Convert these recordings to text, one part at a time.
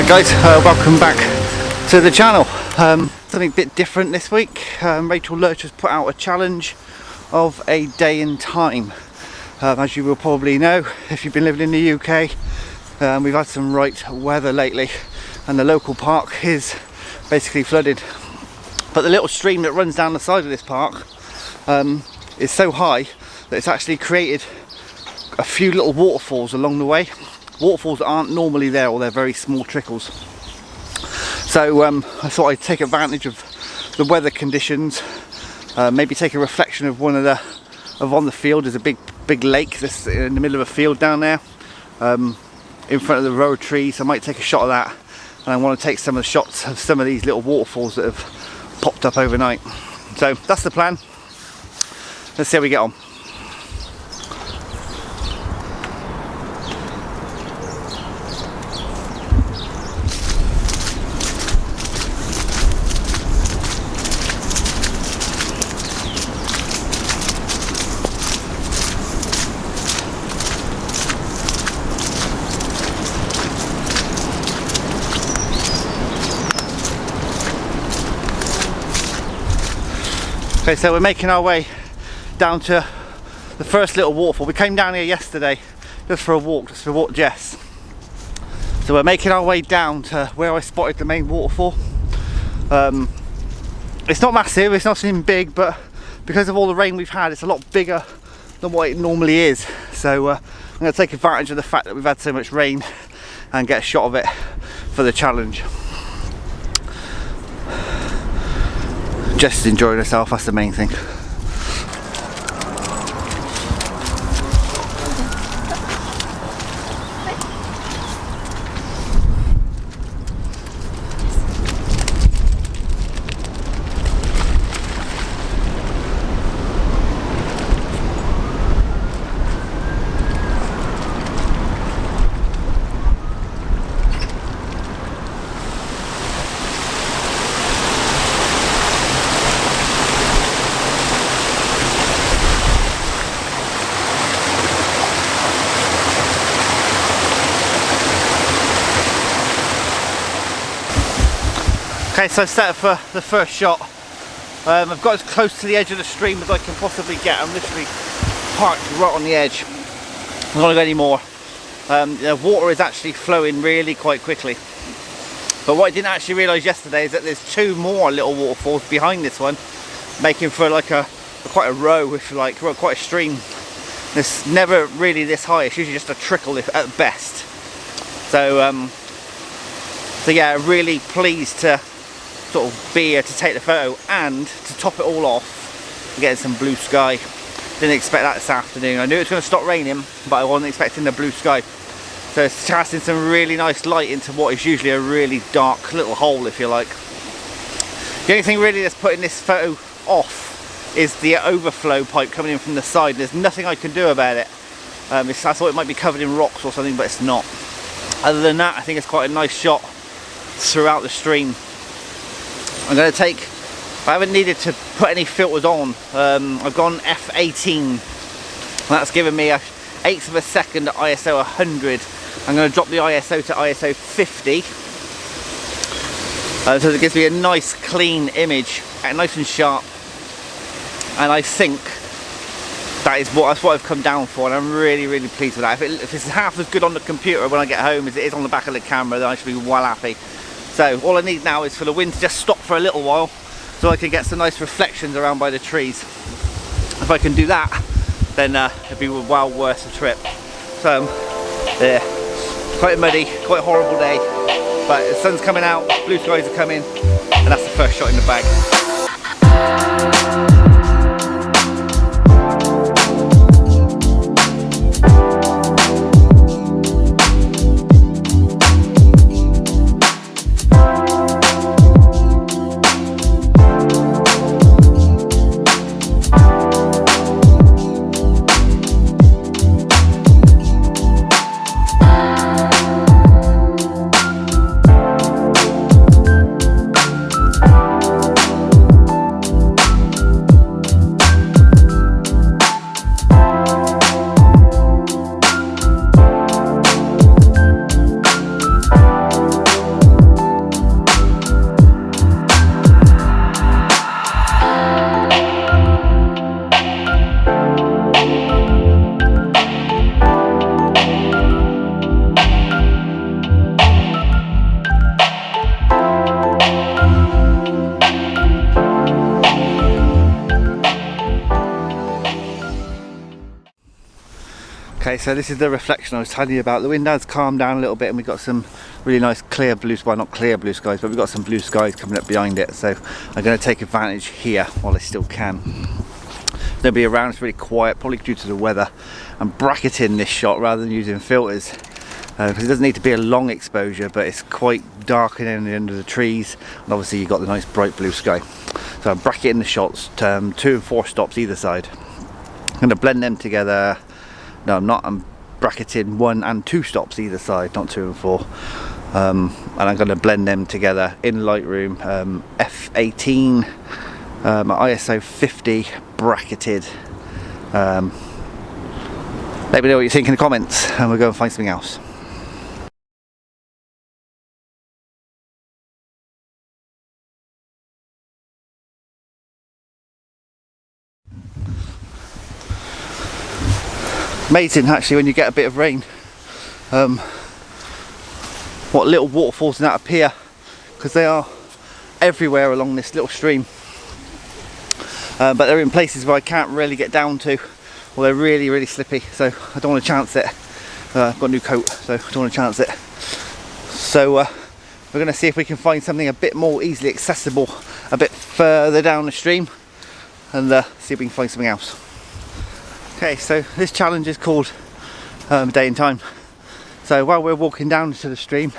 Guys, welcome back to the channel. Something a bit different this week. Rachel Lurch has put out a challenge of a day in time. As you will probably know, if you've been living in the UK, we've had some right weather lately and the local park is basically flooded. But the little stream that runs down the side of this park is so high that it's actually created a few little waterfalls along the way. Waterfalls that aren't normally there, or they're very small trickles. So I thought I'd take advantage of the weather conditions, maybe take a reflection of on the field. There's a big lake that's in the middle of a field down there, in front of the row of trees. I might take a shot of that, and I want to take some of the shots of some of these little waterfalls that have popped up overnight. So that's the plan. Let's see how we get on. Okay, so we're making our way down to the first little waterfall. We came down here yesterday just for a walk, Jess. So we're making our way down to where I spotted the main waterfall. It's not massive, it's not something big, but because of all the rain we've had, it's a lot bigger than what it normally is. So I'm going to take advantage of the fact that we've had so much rain and get a shot of it for the challenge. Just enjoying herself, that's the main thing. Okay, so I've set up for the first shot. I've got as close to the edge of the stream as I can possibly get. I'm literally parked right on the edge. I'm not going to go any more. The water is actually flowing really quite quickly. But what I didn't actually realise yesterday is that there's two more little waterfalls behind this one, making for like quite a row, if you like, well, quite a stream. It's never really this high. It's usually just a trickle at best. So yeah, really pleased to sort of be here to take the photo and to top it all off, getting some blue sky. Didn't expect that this afternoon. I knew it was going to stop raining, but I wasn't expecting the blue sky. So it's casting some really nice light into what is usually a really dark little hole, if you like. The only thing really that's putting this photo off is the overflow pipe coming in from the side. There's nothing I can do about it. I thought it might be covered in rocks or something, but it's not. Other than that, I think it's quite a nice shot throughout the stream. I'm going to take, I haven't needed to put any filters on. I've gone f18, and that's given me a 1/8 of a second at ISO 100. I'm going to drop the ISO to ISO 50, so it gives me a nice clean image, nice and sharp. And I think that's what I've come down for, and I'm really pleased with that. If it's half as good on the computer when I get home as it is on the back of the camera, then I should be well happy. So all I need now is for the wind to just stop for a little while, so I can get some nice reflections around by the trees. If I can do that, then it'd be well worth the trip. So yeah, quite muddy, quite a horrible day, but the sun's coming out, blue skies are coming, and that's the first shot in the bag. Okay, so this is the reflection I was telling you about. The wind has calmed down a little bit and we've got some really nice clear blue, well not clear blue skies, but we've got some blue skies coming up behind it. So I'm going to take advantage here while I still can. Nobody around, it's really quiet, probably due to the weather. I'm bracketing this shot rather than using filters. Because it doesn't need to be a long exposure, but it's quite dark in the end of the trees, and obviously you've got the nice bright blue sky. So I'm bracketing the shots, 2 and 4 stops either side. I'm going to blend them together. No, I'm not. I'm bracketing 1 and 2 stops either side, not 2 and 4. And I'm going to blend them together in Lightroom, F18, ISO 50, bracketed. Let me know what you think in the comments, and we'll go and find something else. Amazing actually when you get a bit of rain, what little waterfalls that appear, because they are everywhere along this little stream, but they're in places where I can't really get down to, or they're really slippy, so I don't want to chance it. I've got a new coat, so I don't want to chance it. So we're going to see if we can find something a bit more easily accessible a bit further down the stream, and see if we can find something else. Okay, so this challenge is called Day in Time. So while we're walking down to the stream,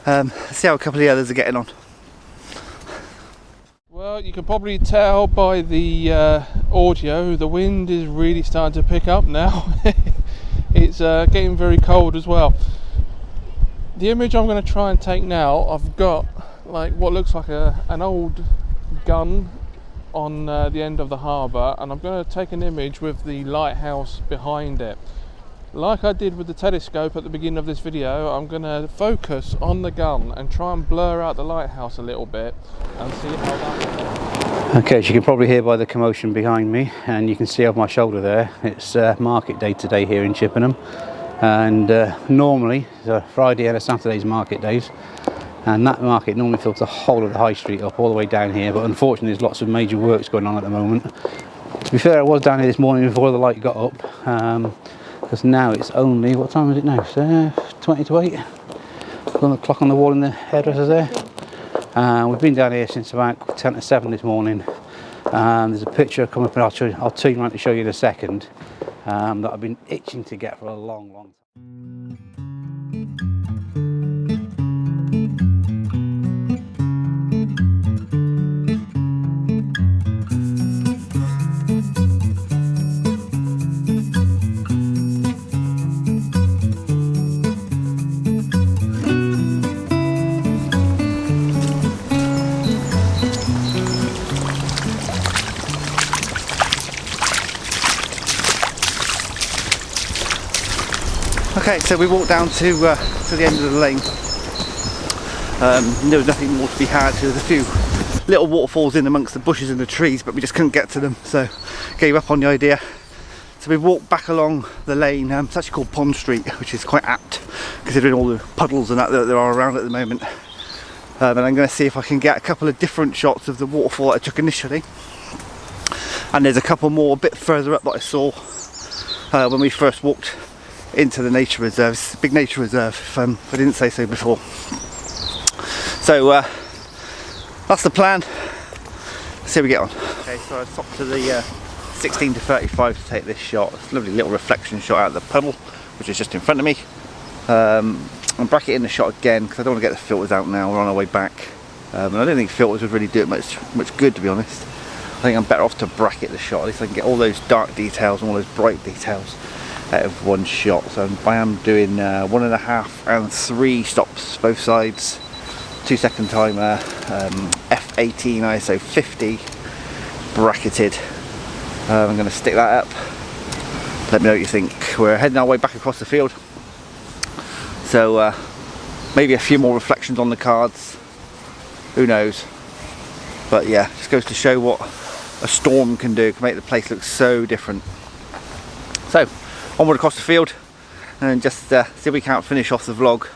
let's see how a couple of the others are getting on. Well, you can probably tell by the audio, the wind is really starting to pick up now. It's getting very cold as well. The image I'm going to try and take now, I've got like what looks like an old gun on the end of the harbour, and I'm going to take an image with the lighthouse behind it. Like I did with the telescope at the beginning of this video, I'm going to focus on the gun and try and blur out the lighthouse a little bit and see how that works. Okay, as you can probably hear by the commotion behind me, and you can see over my shoulder there, it's market day today here in Chippenham, and normally Friday and a Saturday's market days, and that market normally fills the whole of the high street up all the way down here, but unfortunately there's lots of major works going on at the moment. To be fair, I was down here this morning before the light got up, because now it's only, what time is it now? It's 20 to 8. Got the clock on the wall in the hairdresser's there. We've been down here since about 10 to 7 this morning. There's a picture coming up, and I'll turn around to show you in a second, that I've been itching to get for a long time. Okay, so we walked down to the end of the lane. There was nothing more to be had. There was a few little waterfalls in amongst the bushes and the trees, but we just couldn't get to them, so gave up on the idea. So we walked back along the lane. It's actually called Pond Street, which is quite apt considering all the puddles and that there are around at the moment. And I'm going to see if I can get a couple of different shots of the waterfall that I took initially. And there's a couple more a bit further up that I saw when we first walked into the nature reserve. It's a big nature reserve, if I didn't say so before. So that's the plan. Let's see how we get on. Okay, so I stopped to the 16 to 35 to take this shot. It's a lovely little reflection shot out of the puddle, which is just in front of me. I'm bracketing the shot again because I don't want to get the filters out now. We're on our way back, and I don't think filters would really do it much good, to be honest. I think I'm better off to bracket the shot. At least I can get all those dark details and all those bright details out of one shot. So I am doing 1.5 and 3 stops both sides, 2-second timer, F18 ISO 50, bracketed. I'm going to stick that up. Let me know what you think. We're heading our way back across the field, so maybe a few more reflections on the cards, who knows. But yeah, just goes to show what a storm can do, can make the place look so different. So onward across the field, and just see if we can't finish off the vlog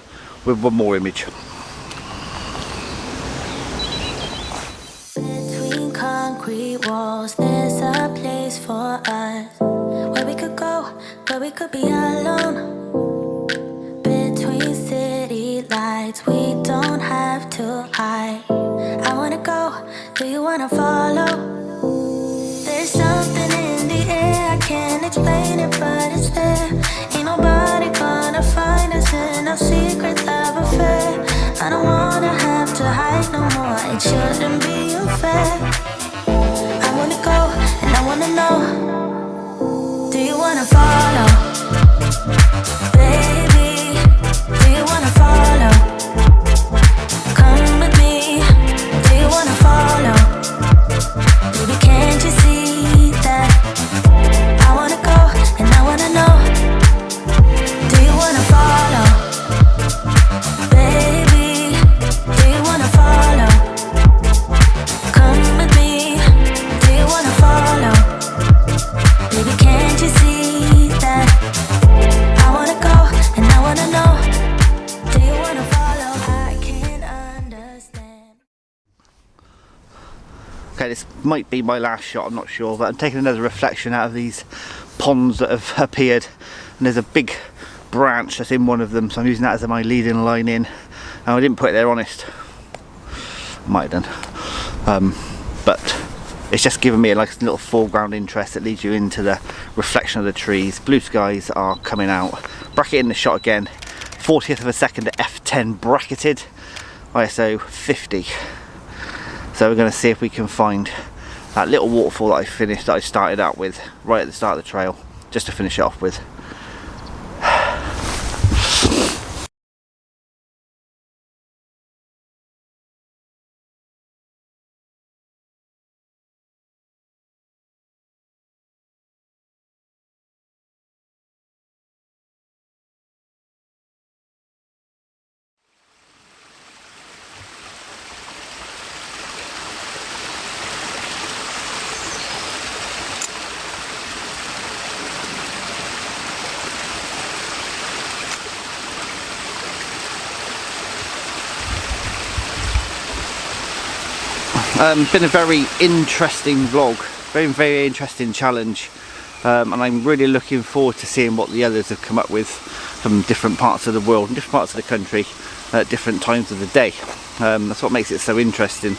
with one more image. Between concrete walls, there's a place for us where we could go, where we could be alone. Between city lights, we don't have to hide. I wanna go, do you wanna follow? There's something in the air, I can't explain it, but it's there. Ain't nobody gonna find us in our secret love affair. I don't wanna have to hide no more, it shouldn't be unfair. I wanna go, and I wanna know, do you wanna follow? Baby, do you wanna follow? Come with me, do you wanna follow? Baby, can't you see that? I wanna go, and I wanna know, do you wanna follow? Baby, do you wanna follow? Come with me, do you wanna follow? Baby, can't you see that? I wanna go, and I wanna know, do you wanna follow? I can't understand. Okay, this might be my last shot, I'm not sure, but I'm taking another reflection out of these ponds that have appeared, and there's a big branch that's in one of them, so I'm using that as my leading line in, and I didn't put it there, honest. I might have done, but it's just given me like a little foreground interest that leads you into the reflection of the trees. Blue skies are coming out. Bracket in the shot again, 40th of a second at f10 bracketed, ISO 50. So we're going to see if we can find that little waterfall that I started out with right at the start of the trail, just to finish it off with. Been a very interesting vlog, very interesting challenge, and I'm really looking forward to seeing what the others have come up with from different parts of the world and different parts of the country at different times of the day. That's what makes it so interesting.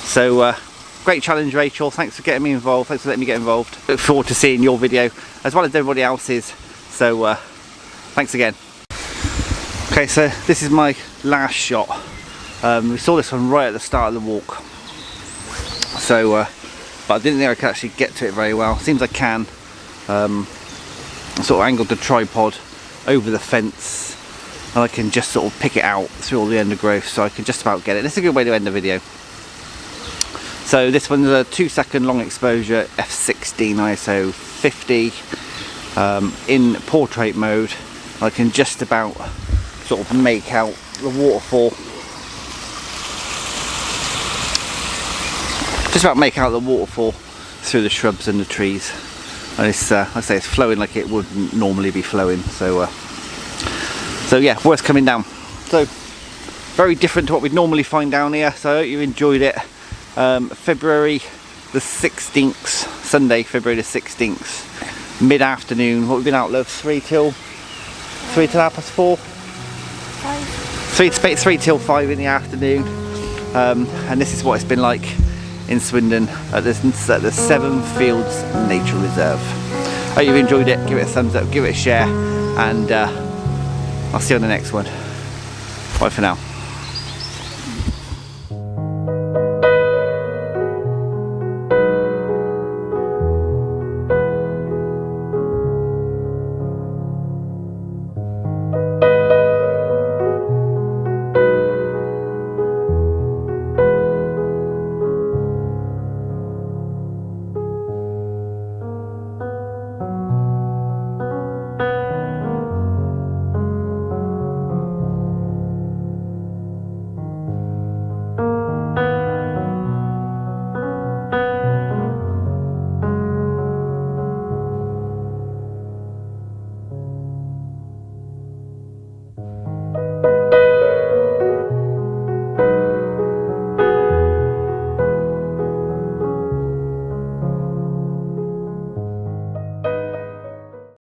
So great challenge, Rachel, thanks for getting me involved, thanks for letting me get involved. Look forward to seeing your video as well as everybody else's, so thanks again. Okay, so this is my last shot. We saw this one right at the start of the walk. So, but I didn't think I could actually get to it very well. Seems I can. I sort of angled the tripod over the fence, and I can just sort of pick it out through all the undergrowth, so I can just about get it. It's a good way to end the video. So this one's a 2-second long exposure, f16 ISO 50, in portrait mode. I can just about sort of make out the waterfall. Just about make out the waterfall through the shrubs and the trees, and it's I say it's flowing like it wouldn't normally be flowing. So yeah, worth coming down. So very different to what we'd normally find down here. So I hope you enjoyed it. February the 16th, Sunday, February the 16th, mid-afternoon. What we've been out, love? 3 till 4:30. 3 till 5 in the afternoon, and this is what it's been like in Swindon at the Seven Fields Nature Reserve. I hope you've enjoyed it. Give it a thumbs up, give it a share, and I'll see you on the next one. Bye for now.